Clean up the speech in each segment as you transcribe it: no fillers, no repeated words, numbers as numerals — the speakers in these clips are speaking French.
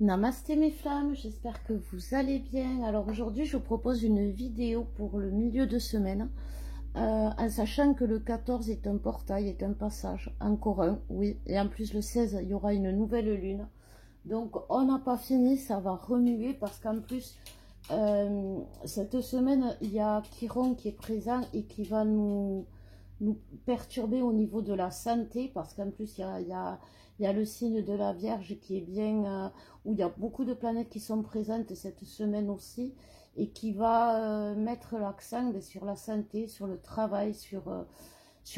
Namasté mes flammes, j'espère que vous allez bien. Alors aujourd'hui je vous propose une vidéo pour le milieu de semaine, en sachant que le 14 est un portail, est un passage, encore un, oui, et en plus le 16 il y aura une nouvelle lune. Donc on n'a pas fini, ça va remuer parce qu'en plus cette semaine il y a Chiron qui est présent et qui va nous perturber au niveau de la santé, parce qu'en plus il y a le signe de la Vierge qui est bien, où il y a beaucoup de planètes qui sont présentes cette semaine aussi, et qui va mettre l'accent sur la santé, sur le travail, sur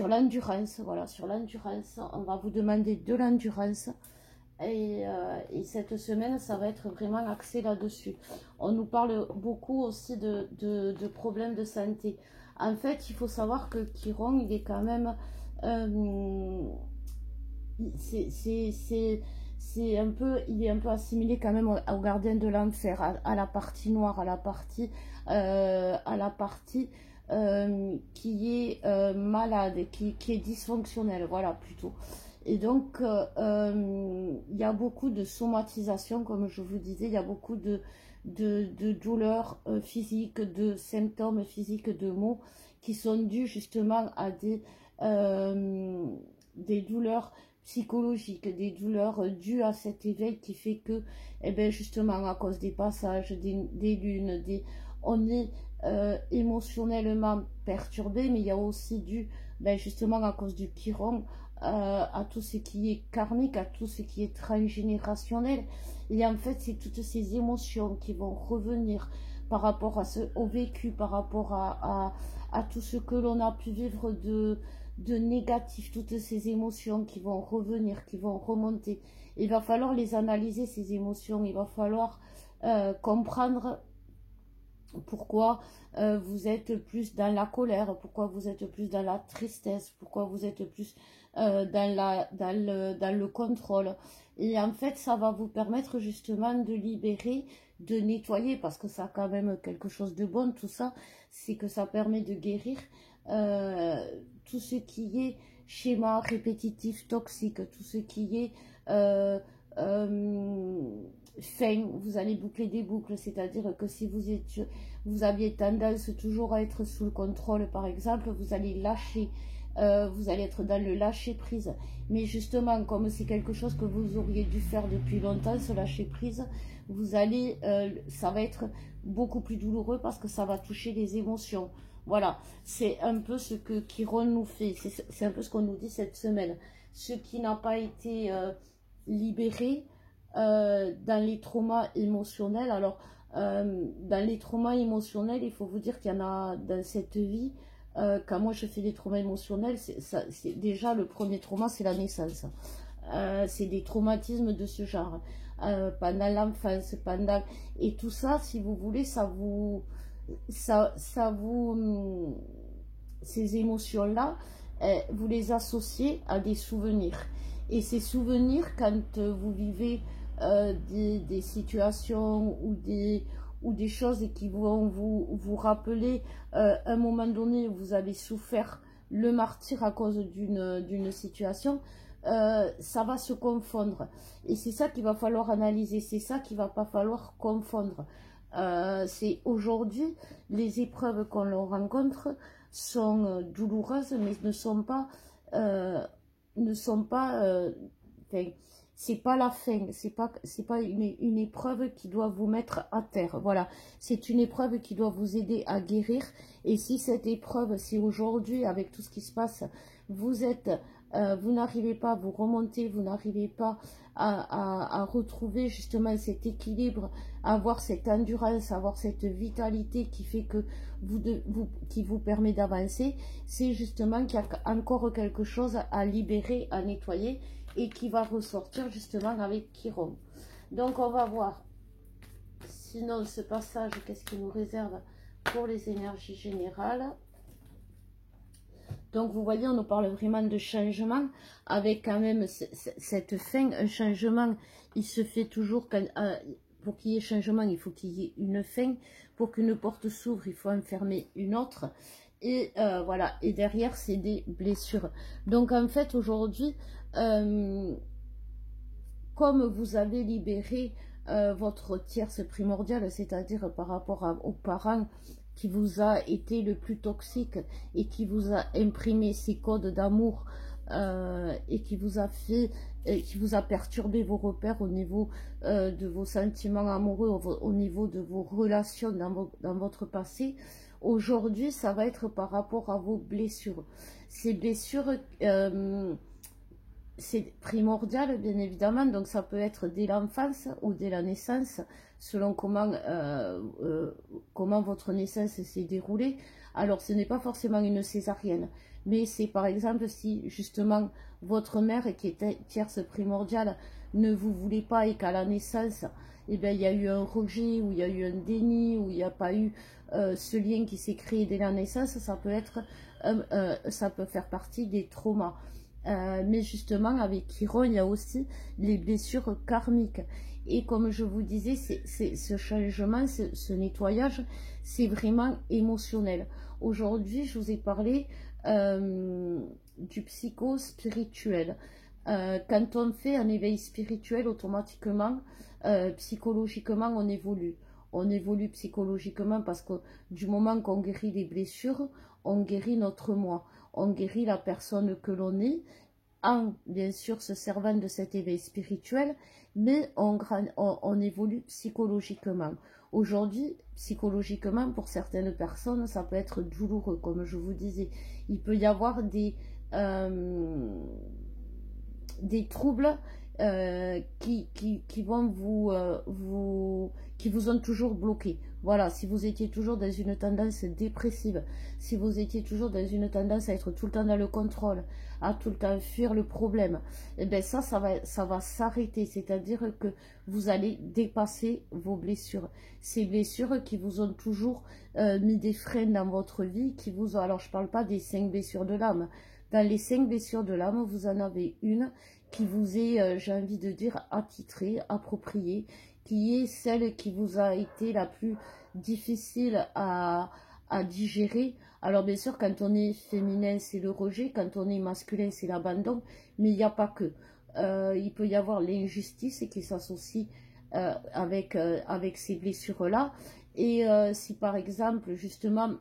l'endurance. Voilà, sur l'endurance, on va vous demander de l'endurance. Et cette semaine, ça va être vraiment axé là-dessus. On nous parle beaucoup aussi de problèmes de santé. En fait, il faut savoir que Chiron, il est quand même... c'est un peu, il est un peu assimilé quand même au gardien de l'enfer, à la partie noire, à la partie qui est malade, qui est dysfonctionnelle, voilà, plutôt. Et donc, il y a beaucoup de somatisation, comme je vous disais, il y a beaucoup de douleurs physiques, de symptômes physiques, de maux qui sont dus justement à des douleurs psychologiques, des douleurs dues à cet éveil qui fait que, eh bien, justement, à cause des passages, des lunes, on est émotionnellement perturbé, mais il y a aussi dû, ben, justement, à cause du Chiron, à tout ce qui est karmique, à tout ce qui est transgénérationnel. Et en fait, c'est toutes ces émotions qui vont revenir par rapport au vécu, par rapport à tout ce que l'on a pu vivre de négatif, toutes ces émotions qui vont revenir, qui vont remonter. Il va falloir les analyser, ces émotions. Il va falloir comprendre pourquoi vous êtes plus dans la colère, pourquoi vous êtes plus dans la tristesse, pourquoi vous êtes plus dans le contrôle. Et en fait, ça va vous permettre justement de libérer, de nettoyer, parce que ça a quand même quelque chose de bon, tout ça, c'est que ça permet de guérir tout ce qui est schéma répétitif, toxique, tout ce qui est fin, vous allez boucler des boucles, c'est-à-dire que si vous aviez tendance toujours à être sous le contrôle, par exemple, vous allez lâcher, vous allez être dans le lâcher prise. Mais justement, comme c'est quelque chose que vous auriez dû faire depuis longtemps, ce lâcher prise, vous allez, ça va être beaucoup plus douloureux parce que ça va toucher les émotions. Voilà, c'est un peu ce que Chiron nous fait, c'est un peu ce qu'on nous dit cette semaine. Ce qui n'a pas été libéré dans les traumas émotionnels. Alors, dans les traumas émotionnels, il faut vous dire qu'il y en a dans cette vie. Quand moi je fais des traumas émotionnels, c'est déjà le premier trauma, c'est la naissance. C'est des traumatismes de ce genre. Pendant l'enfance, et tout ça, si vous voulez, ces émotions-là, vous les associez à des souvenirs. Et ces souvenirs, quand vous vivez des situations ou des choses qui vont vous rappeler un moment donné où vous avez souffert le martyre à cause d'une situation, ça va se confondre. Et c'est ça qu'il va falloir analyser, c'est ça qu'il ne va pas falloir confondre. C'est aujourd'hui, les épreuves qu'on leur rencontre sont douloureuses, mais ne sont pas c'est pas la fin, c'est pas une épreuve qui doit vous mettre à terre. Voilà, c'est une épreuve qui doit vous aider à guérir. Et si cette épreuve, si aujourd'hui, avec tout ce qui se passe, vous n'arrivez pas à vous remonter, vous n'arrivez pas à retrouver justement cet équilibre, à avoir cette endurance, à avoir cette vitalité qui fait que qui vous permet d'avancer, c'est justement qu'il y a encore quelque chose à libérer, à nettoyer, et qui va ressortir justement avec Chiron. Donc on va voir, sinon ce passage, qu'est-ce qu'il nous réserve pour les énergies générales. Donc vous voyez, on nous parle vraiment de changement, avec quand même cette fin. Un changement, il se fait toujours, pour qu'il y ait changement, il faut qu'il y ait une fin. Pour qu'une porte s'ouvre, il faut en fermer une autre. Et voilà, et derrière, c'est des blessures. Donc en fait, aujourd'hui, comme vous avez libéré votre tierce primordiale, c'est-à-dire par rapport aux parents qui vous a été le plus toxique et qui vous a imprimé ces codes d'amour et qui vous a fait, qui vous a perturbé vos repères au niveau de vos sentiments amoureux, au niveau de vos relations dans votre passé. Aujourd'hui, ça va être par rapport à vos blessures. Ces blessures, c'est primordial, bien évidemment, donc ça peut être dès l'enfance ou dès la naissance, selon comment votre naissance s'est déroulée. Alors, ce n'est pas forcément une césarienne, mais c'est par exemple si, justement, votre mère, qui était tierce primordiale, ne vous voulait pas et qu'à la naissance, eh bien, il y a eu un rejet, ou il y a eu un déni, ou il n'y a pas eu ce lien qui s'est créé dès la naissance, ça peut être, ça peut faire partie des traumas. Mais justement, avec Chiron, il y a aussi les blessures karmiques. Et comme je vous disais, ce changement, ce nettoyage, c'est vraiment émotionnel. Aujourd'hui, je vous ai parlé du psycho-spirituel. Quand on fait un éveil spirituel, automatiquement, psychologiquement, on évolue. On évolue psychologiquement parce que du moment qu'on guérit les blessures, on guérit notre moi. On guérit la personne que l'on est, en bien sûr se servant de cet éveil spirituel, mais on évolue psychologiquement. Aujourd'hui, psychologiquement, pour certaines personnes, ça peut être douloureux, comme je vous disais. Il peut y avoir des troubles qui vont qui vous ont toujours bloqué. Voilà, si vous étiez toujours dans une tendance dépressive, si vous étiez toujours dans une tendance à être tout le temps dans le contrôle, à tout le temps fuir le problème, et bien ça va s'arrêter. C'est-à-dire que vous allez dépasser vos blessures. Ces blessures qui vous ont toujours mis des freins dans votre vie, qui vous ont, alors je ne parle pas des 5 blessures de l'âme. Dans les 5 blessures de l'âme, vous en avez une qui vous est, j'ai envie de dire, attitrée, appropriée, qui est celle qui vous a été la plus difficile à digérer. Alors bien sûr, quand on est féminin, c'est le rejet, quand on est masculin, c'est l'abandon, mais il n'y a pas que. Il peut y avoir l'injustice qui s'associe avec ces blessures-là. Et si par exemple, justement,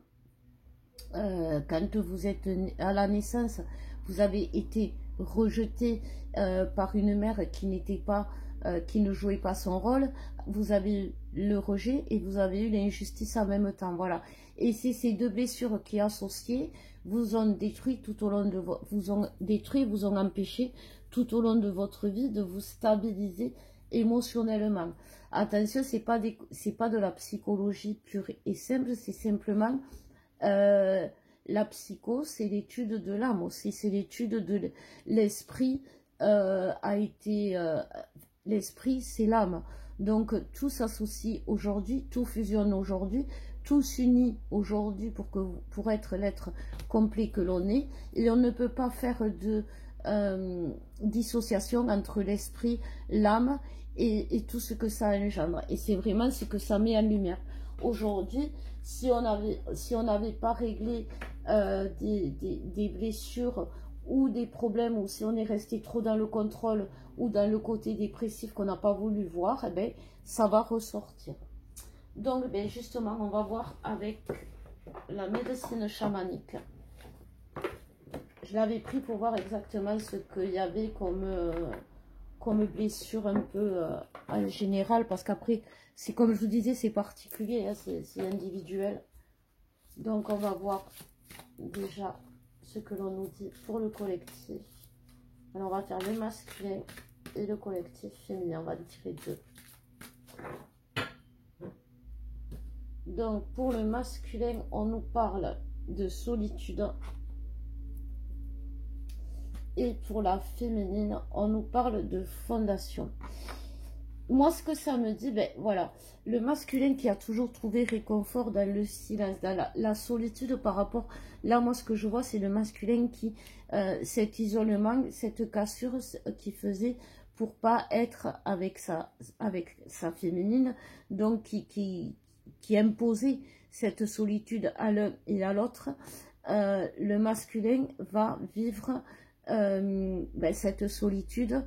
quand vous êtes à la naissance, vous avez été rejeté par une mère qui n'était pas, qui ne jouait pas son rôle, vous avez eu le rejet et vous avez eu l'injustice en même temps, voilà. Et c'est ces deux blessures qui associées vous ont détruit tout au long de vous ont empêché tout au long de votre vie de vous stabiliser émotionnellement. Attention, c'est pas de la psychologie pure et simple, c'est simplement la psycho, c'est l'étude de l'âme aussi, c'est l'étude de l'esprit. L'esprit, c'est l'âme. Donc tout s'associe aujourd'hui, tout fusionne aujourd'hui, tout s'unit aujourd'hui pour être l'être complet que l'on est. Et on ne peut pas faire de dissociation entre l'esprit, l'âme et tout ce que ça engendre. Et c'est vraiment ce que ça met en lumière. Aujourd'hui, si on n'avait pas réglé des blessures ou des problèmes, ou si on est resté trop dans le contrôle ou dans le côté dépressif qu'on n'a pas voulu voir, eh bien, ça va ressortir. Donc, ben, justement, on va voir avec la médecine chamanique. Je l'avais pris pour voir exactement ce qu'il y avait comme blessure un peu en général, parce qu'après, c'est comme je vous disais, c'est particulier, hein, c'est individuel. Donc, on va voir déjà ce que l'on nous dit pour le collectif. Alors, on va faire le masculin et le collectif féminin. On va tirer deux. Donc, pour le masculin, on nous parle de solitude. Et pour la féminine, on nous parle de fondation. Moi, ce que ça me dit, ben voilà, le masculin qui a toujours trouvé réconfort dans le silence, dans la solitude par rapport... Là, moi, ce que je vois, c'est le masculin qui, cet isolement, cette cassure qui faisait pour pas être avec sa féminine, donc qui imposait cette solitude à l'un et à l'autre. Le masculin va vivre cette solitude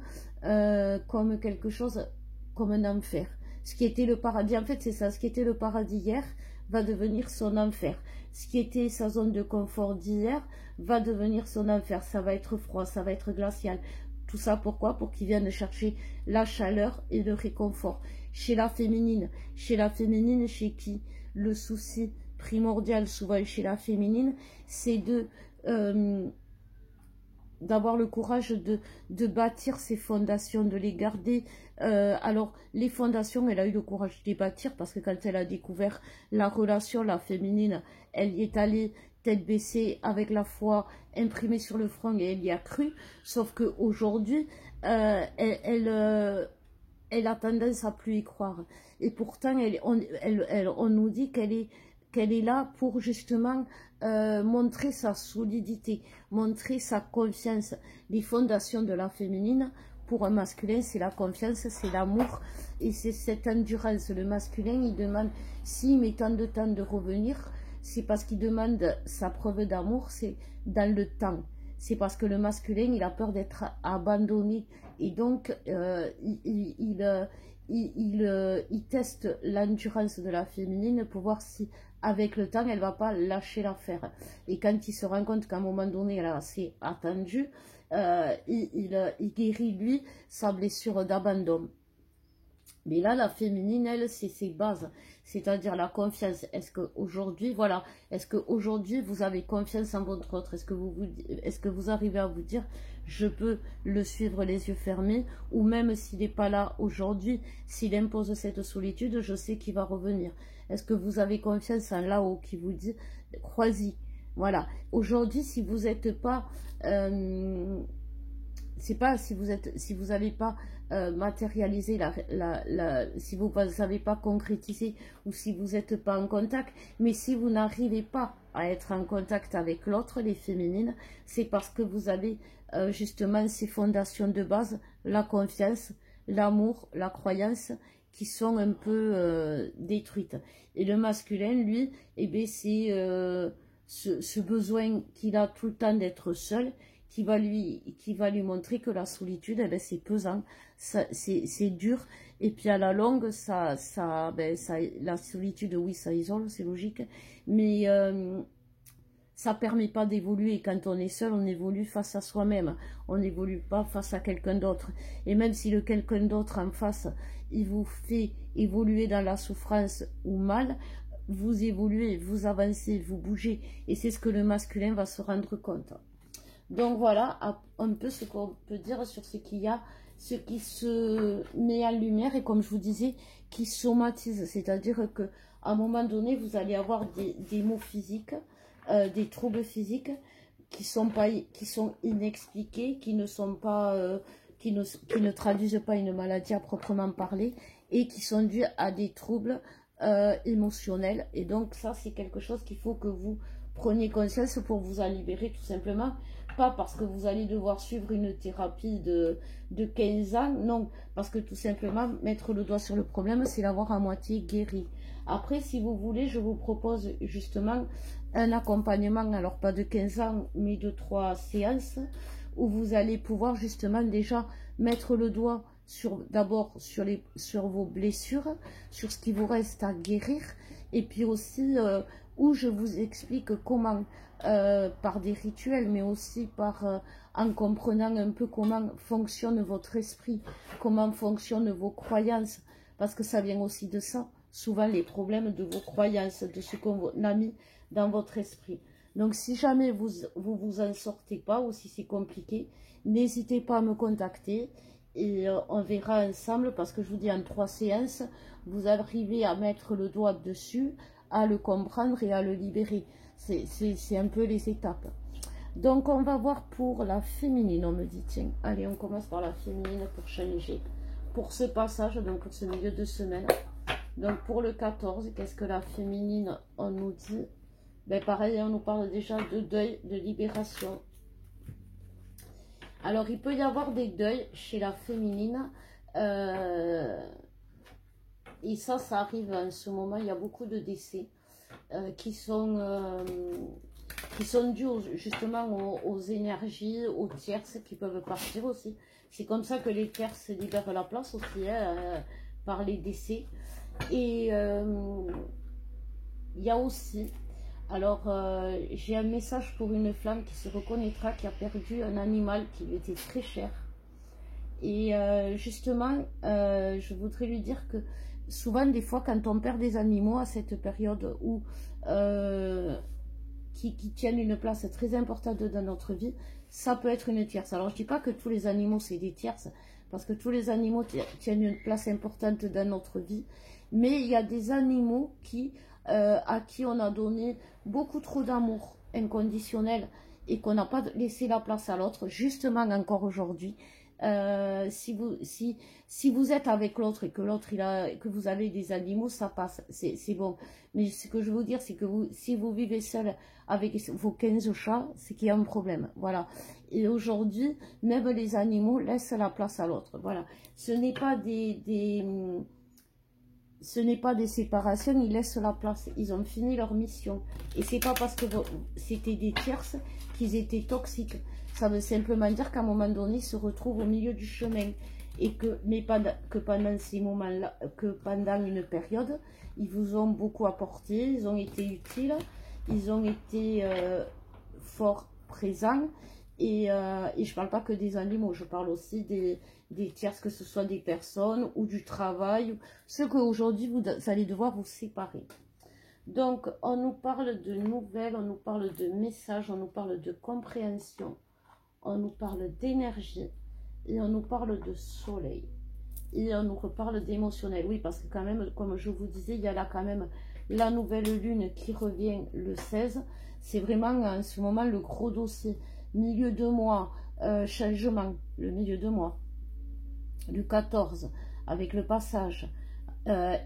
comme quelque chose, comme un enfer. Ce qui était le paradis, en fait, c'est ça. Ce qui était le paradis hier va devenir son enfer. Ce qui était sa zone de confort d'hier va devenir son enfer. Ça va être froid, ça va être glacial. Tout ça pourquoi? Pour qu'il vienne chercher la chaleur et le réconfort. Chez la féminine, chez qui le souci primordial souvent chez la féminine, c'est d'avoir le courage de bâtir ses fondations, de les garder. Alors, les fondations, elle a eu le courage de les bâtir parce que quand elle a découvert la relation, la féminine, elle y est allée tête baissée avec la foi imprimée sur le front et elle y a cru. Sauf qu'aujourd'hui, elle a tendance à plus y croire. Et pourtant, on nous dit qu'elle est là pour justement montrer sa solidité, montrer sa confiance. Les fondations de la féminine, pour un masculin, c'est la confiance, c'est l'amour et c'est cette endurance. Le masculin, il demande, s'il met tant de temps de revenir, c'est parce qu'il demande sa preuve d'amour, c'est dans le temps. C'est parce que le masculin, il a peur d'être abandonné. Et donc, il teste l'endurance de la féminine pour voir si, avec le temps, elle ne va pas lâcher l'affaire. Et quand il se rend compte qu'à un moment donné, elle a assez attendu, il guérit, lui, sa blessure d'abandon. Mais là, la féminine, elle, c'est ses bases, c'est-à-dire la confiance. Est-ce qu'aujourd'hui, voilà, est-ce qu'aujourd'hui, vous avez confiance en votre autre? Est-ce que vous arrivez à vous dire, je peux le suivre les yeux fermés, ou même s'il n'est pas là aujourd'hui, s'il impose cette solitude, je sais qu'il va revenir. Est-ce que vous avez confiance en là-haut qui vous dit, crois-y? Voilà. Aujourd'hui, si vous n'êtes pas... c'est pas si vous n'avez pas matérialisé si vous ne savez pas concrétiser ou si vous n'êtes pas en contact, mais si vous n'arrivez pas à être en contact avec l'autre, les féminines, c'est parce que vous avez justement ces fondations de base, la confiance, l'amour, la croyance, qui sont un peu détruites. Et le masculin, lui, eh bien, c'est ce besoin qu'il a tout le temps d'être seul, qui va lui montrer que la solitude, eh ben, c'est pesant, c'est dur, et puis à la longue, la solitude, oui, ça isole, c'est logique, mais ça permet pas d'évoluer. Quand on est seul, on évolue face à soi-même, on n'évolue pas face à quelqu'un d'autre, et même si le quelqu'un d'autre en face, il vous fait évoluer dans la souffrance ou mal, vous évoluez, vous avancez, vous bougez, et c'est ce que le masculin va se rendre compte. Donc voilà un peu ce qu'on peut dire sur ce qu'il y a, ce qui se met en lumière et comme je vous disais, qui somatise. C'est-à-dire qu'à un moment donné, vous allez avoir des maux physiques, des troubles physiques qui sont inexpliqués, qui ne traduisent pas une maladie à proprement parler et qui sont dus à des troubles émotionnels. Et donc ça, c'est quelque chose qu'il faut que vous preniez conscience pour vous en libérer tout simplement. Pas parce que vous allez devoir suivre une thérapie de 15 ans, non, parce que tout simplement, mettre le doigt sur le problème, c'est l'avoir à moitié guéri. Après, si vous voulez, je vous propose justement un accompagnement, alors pas de 15 ans, mais de 3 séances, où vous allez pouvoir justement déjà mettre le doigt d'abord sur vos blessures, sur ce qui vous reste à guérir, et puis aussi où je vous explique comment, par des rituels, mais aussi en comprenant un peu comment fonctionne votre esprit, comment fonctionnent vos croyances, parce que ça vient aussi de ça, souvent les problèmes de vos croyances, de ce qu'on a mis dans votre esprit. Donc si jamais vous en sortez pas, ou si c'est compliqué, n'hésitez pas à me contacter, et on verra ensemble, parce que je vous dis, en 3 séances, vous arrivez à mettre le doigt dessus, à le comprendre et à le libérer. C'est un peu les étapes. Donc on va voir pour la féminine, on me dit, tiens, allez, on commence par la féminine pour changer. Pour ce passage, donc pour ce milieu de semaine. Donc pour le 14, qu'est-ce que la féminine, on nous dit? Ben pareil, on nous parle déjà de deuil, de libération. Alors il peut y avoir des deuils chez la féminine, et ça arrive en ce moment, il y a beaucoup de décès qui sont dus justement aux énergies, aux tierces qui peuvent partir aussi. C'est comme ça que les tierces libèrent la place aussi, hein, par les décès. Et il y a aussi, alors j'ai un message pour une femme qui se reconnaîtra, qui a perdu un animal qui lui était très cher. Et justement, je voudrais lui dire que souvent, des fois, quand on perd des animaux à cette période où qui tiennent une place très importante dans notre vie, ça peut être une tierce. Alors, je ne dis pas que tous les animaux, c'est des tierces, parce que tous les animaux tiennent une place importante dans notre vie, mais il y a des animaux à qui on a donné beaucoup trop d'amour inconditionnel et qu'on n'a pas laissé la place à l'autre, justement encore aujourd'hui. Si vous êtes avec l'autre et que vous avez des animaux, ça passe, c'est bon. Mais ce que je veux vous dire, c'est que si vous vivez seul avec vos 15 chats, c'est qu'il y a un problème. Voilà. Et aujourd'hui, même les animaux laissent la place à l'autre. Voilà. Ce n'est pas ce n'est pas des séparations, ils laissent la place. Ils ont fini leur mission. Et c'est pas parce que c'était des tierces qu'ils étaient toxiques. Ça veut simplement dire qu'à un moment donné, ils se retrouvent au milieu du chemin. Et que pendant ces moments-là, que pendant une période, ils vous ont beaucoup apporté, ils ont été utiles, ils ont été fort présents. Et je ne parle pas que des animaux, je parle aussi des tierces, que ce soit des personnes ou du travail, ce qu'aujourd'hui vous allez devoir vous séparer. Donc, on nous parle de nouvelles, on nous parle de messages, on nous parle de compréhension, on nous parle d'énergie et on nous parle de soleil. Et on nous reparle d'émotionnel. Oui, parce que quand même, comme je vous disais, il y a là quand même la nouvelle lune qui revient le 16. C'est vraiment en ce moment le gros dossier. Milieu de mois, changement, le milieu de mois, du 14, avec le passage.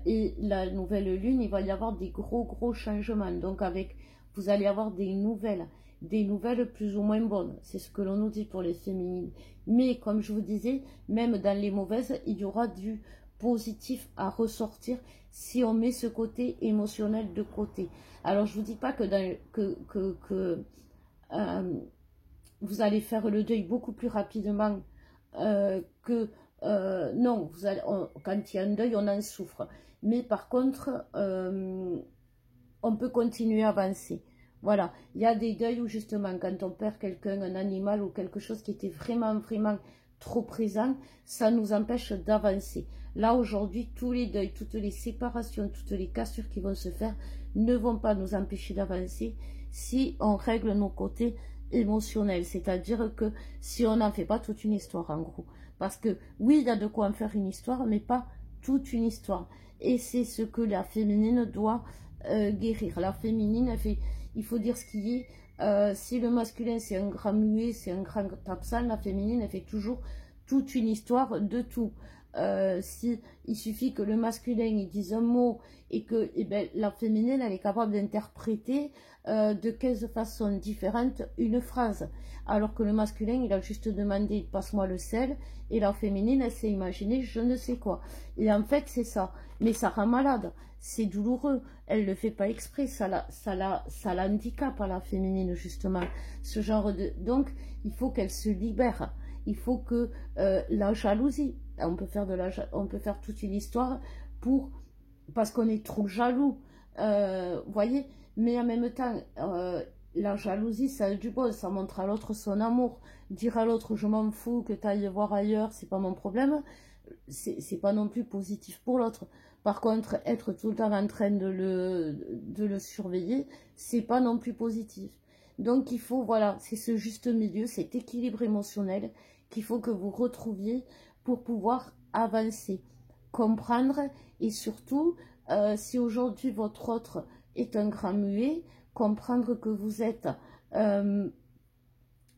Et la nouvelle lune, il va y avoir des gros changements. Donc vous allez avoir des nouvelles plus ou moins bonnes. C'est ce que l'on nous dit pour les féminines. Mais comme je vous disais, même dans les mauvaises, il y aura du positif à ressortir si on met ce côté émotionnel de côté. Alors je vous dis pas que vous allez faire le deuil beaucoup plus rapidement non, quand il y a un deuil, on en souffre. Mais par contre, on peut continuer à avancer. Voilà, il y a des deuils où justement, quand on perd quelqu'un, un animal ou quelque chose qui était vraiment trop présent, ça nous empêche d'avancer. Là, aujourd'hui, tous les deuils, toutes les séparations, toutes les cassures qui vont se faire ne vont pas nous empêcher d'avancer si on règle nos côtés émotionnels. C'est-à-dire que si on n'en fait pas toute une histoire, en gros. Parce que oui, il y a de quoi en faire une histoire, mais pas toute une histoire. Et c'est ce que la féminine doit guérir. La féminine, il faut dire ce qui est. Si le masculin, c'est un grand muet, c'est un grand absent, la féminine, elle fait toujours toute une histoire de tout. Il suffit que le masculin il dise un mot et que la féminine, elle est capable d'interpréter de 15 façons différentes une phrase. Alors que le masculin, il a juste demandé « passe-moi le sel » et la féminine, elle s'est imaginée je ne sais quoi. Et en fait, c'est ça. Mais ça rend malade. C'est douloureux. Elle ne le fait pas exprès. Ça l'handicape à la féminine, justement. Ce genre de... Donc, il faut qu'elle se libère. Il faut que la jalousie, on peut faire toute une histoire parce qu'on est trop jaloux. Voyez, mais en même temps, la jalousie, ça a du bon, ça montre à l'autre son amour. Dire à l'autre, je m'en fous, que tu ailles voir ailleurs, c'est pas mon problème, c'est pas non plus positif pour l'autre. Par contre, être tout le temps en train de le surveiller, c'est pas non plus positif. Donc il faut, voilà, c'est ce juste milieu, cet équilibre émotionnel qu'il faut que vous retrouviez pour pouvoir avancer, comprendre et surtout, si aujourd'hui votre autre est un grand muet, comprendre que vous êtes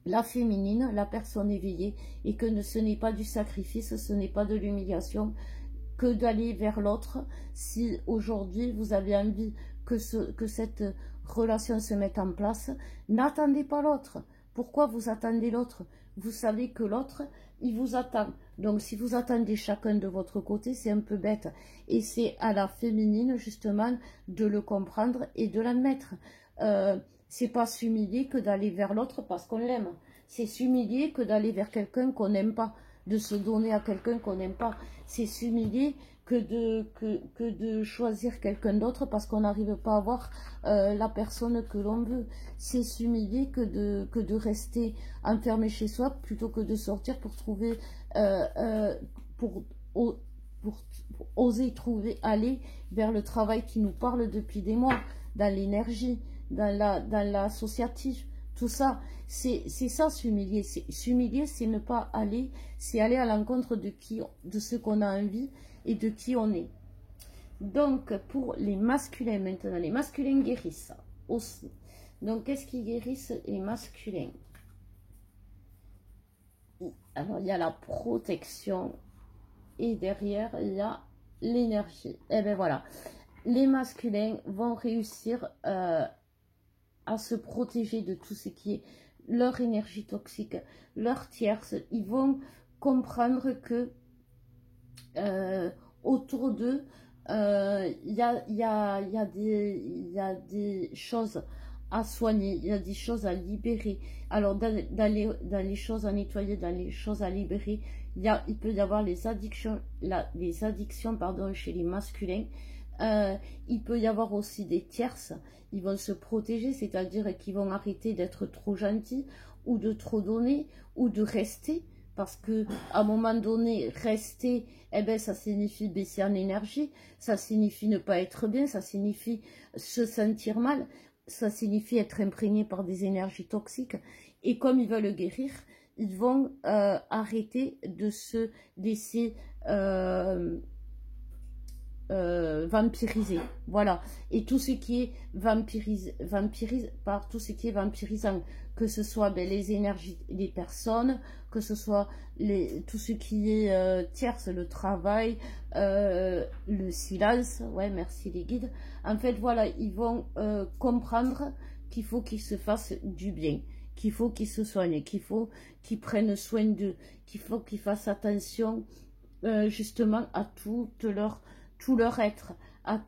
la féminine, la personne éveillée, et que ce n'est pas du sacrifice, ce n'est pas de l'humiliation, que d'aller vers l'autre. Si aujourd'hui vous avez envie que cette relation se mette en place, n'attendez pas l'autre. Pourquoi vous attendez l'autre? Vous savez que l'autre, il vous attend. Donc si vous attendez chacun de votre côté, c'est un peu bête. Et c'est à la féminine, justement, de le comprendre et de l'admettre. C'est pas s'humilier que d'aller vers l'autre parce qu'on l'aime. C'est s'humilier que d'aller vers quelqu'un qu'on n'aime pas. de se donner à quelqu'un qu'on n'aime pas. C'est s'humilier que de choisir quelqu'un d'autre parce qu'on n'arrive pas à voir la personne que l'on veut. C'est s'humilier que de rester enfermé chez soi plutôt que de sortir pour trouver, pour, pour, pour oser trouver, aller vers le travail qui nous parle depuis des mois, dans l'énergie, dans l'associatif. Tout ça, c'est ça s'humilier. S'humilier, c'est ne pas aller, c'est aller à l'encontre de ce qu'on a envie et de qui on est. Donc, pour les masculins maintenant, les masculins guérissent aussi. Donc, qu'est-ce qui guérissent les masculins? Alors, il y a la protection et derrière, il y a l'énergie. Et bien voilà, les masculins vont réussir à se protéger de tout ce qui est leur énergie toxique, leur tierce. Ils vont comprendre que autour d'eux, il y a des choses à soigner, il y a des choses à libérer. Alors, dans les choses à nettoyer, dans les choses à libérer, il peut y avoir les addictions, pardon, chez les masculins. Il peut y avoir aussi des tierces. Ils vont se protéger, c'est-à-dire qu'ils vont arrêter d'être trop gentils ou de trop donner ou de rester. Parce que à un moment donné, rester, eh ben, ça signifie baisser en énergie, ça signifie ne pas être bien, ça signifie se sentir mal, ça signifie être imprégné par des énergies toxiques. Et comme ils veulent guérir, ils vont arrêter de se laisser vampiriser. Voilà. Et tout ce qui est vampirise par tout ce qui est vampirisant, que ce soit les énergies des personnes, que ce soit tout ce qui est tierce, le travail, le silence. Ouais, merci les guides. En fait, voilà, ils vont comprendre qu'il faut qu'ils se fassent du bien, qu'il faut qu'ils se soignent, qu'il faut qu'ils prennent soin d'eux, qu'il faut qu'ils fassent attention justement à tout leur être.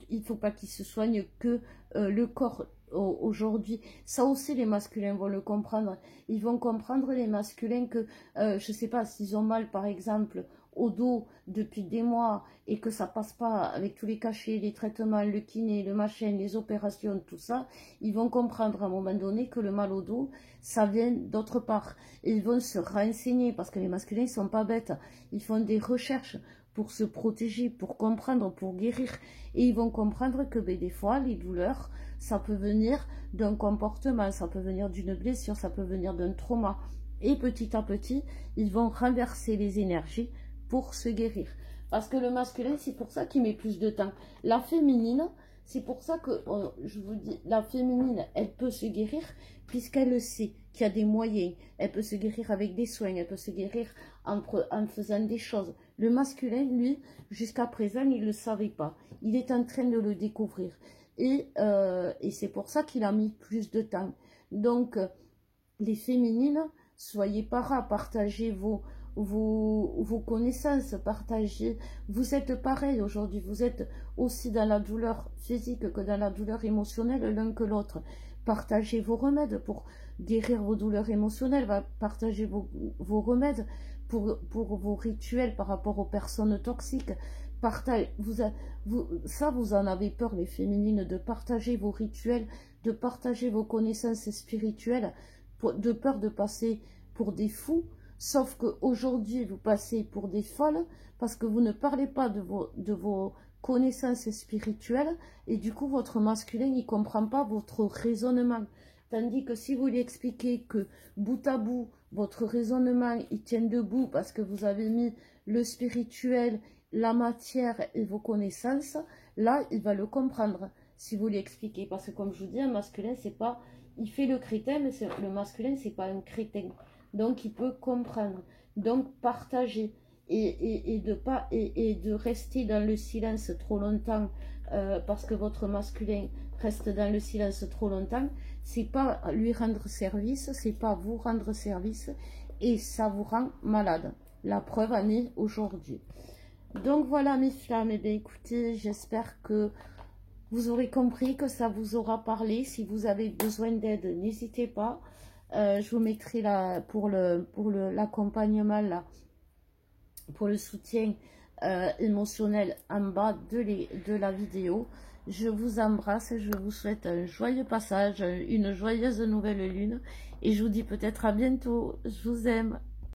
Il ne faut pas qu'ils se soignent que le corps aujourd'hui. Ça aussi, les masculins vont le comprendre. Ils vont comprendre, les masculins, que, je ne sais pas, s'ils ont mal, par exemple, au dos depuis des mois et que ça passe pas avec tous les cachets, les traitements, le kiné, le machin, les opérations, tout ça, ils vont comprendre à un moment donné que le mal au dos, ça vient d'autre part. Et ils vont se renseigner parce que les masculins ne sont pas bêtes. Ils font des recherches pour se protéger, pour comprendre, pour guérir. Et ils vont comprendre que des fois, les douleurs, ça peut venir d'un comportement, ça peut venir d'une blessure, ça peut venir d'un trauma. Et petit à petit, ils vont renverser les énergies pour se guérir. Parce que le masculin, c'est pour ça qu'il met plus de temps. La féminine, c'est pour ça que, je vous dis, la féminine, elle peut se guérir puisqu'elle sait qu'il y a des moyens. Elle peut se guérir avec des soins, elle peut se guérir en faisant des choses. Le masculin, lui, jusqu'à présent, il ne le savait pas. Il est en train de le découvrir. Et c'est pour ça qu'il a mis plus de temps. Donc, les féminines, soyez pas rares, partagez vos connaissances, partagez. Vous êtes pareil aujourd'hui, vous êtes aussi dans la douleur physique que dans la douleur émotionnelle l'un que l'autre. Partagez vos remèdes pour guérir vos douleurs émotionnelles, partagez vos remèdes pour vos rituels par rapport aux personnes toxiques. Vous en avez peur, les féminines, de partager vos rituels, de partager vos connaissances spirituelles, de peur de passer pour des fous. Sauf qu'aujourd'hui, vous passez pour des folles parce que vous ne parlez pas de vos connaissances spirituelles et du coup, votre masculin, il ne comprend pas votre raisonnement. Tandis que si vous lui expliquez que bout à bout, votre raisonnement, il tient debout parce que vous avez mis le spirituel, la matière et vos connaissances, là, il va le comprendre si vous lui expliquez. Parce que comme je vous dis, un masculin, c'est pas... Il fait le crétin, mais le masculin, c'est pas un crétin. Donc, il peut comprendre. Donc, partager et de rester dans le silence trop longtemps parce que votre masculin reste dans le silence trop longtemps, c'est pas lui rendre service, c'est pas vous rendre service et ça vous rend malade. La preuve en est aujourd'hui. Donc, voilà mes flammes. Eh bien, écoutez, j'espère que vous aurez compris, que ça vous aura parlé. Si vous avez besoin d'aide, n'hésitez pas. Je vous mettrai là pour l'accompagnement là pour le soutien émotionnel en bas de la vidéo. Je vous embrasse, je vous souhaite un joyeux passage, une joyeuse nouvelle lune et je vous dis peut-être à bientôt. Je vous aime.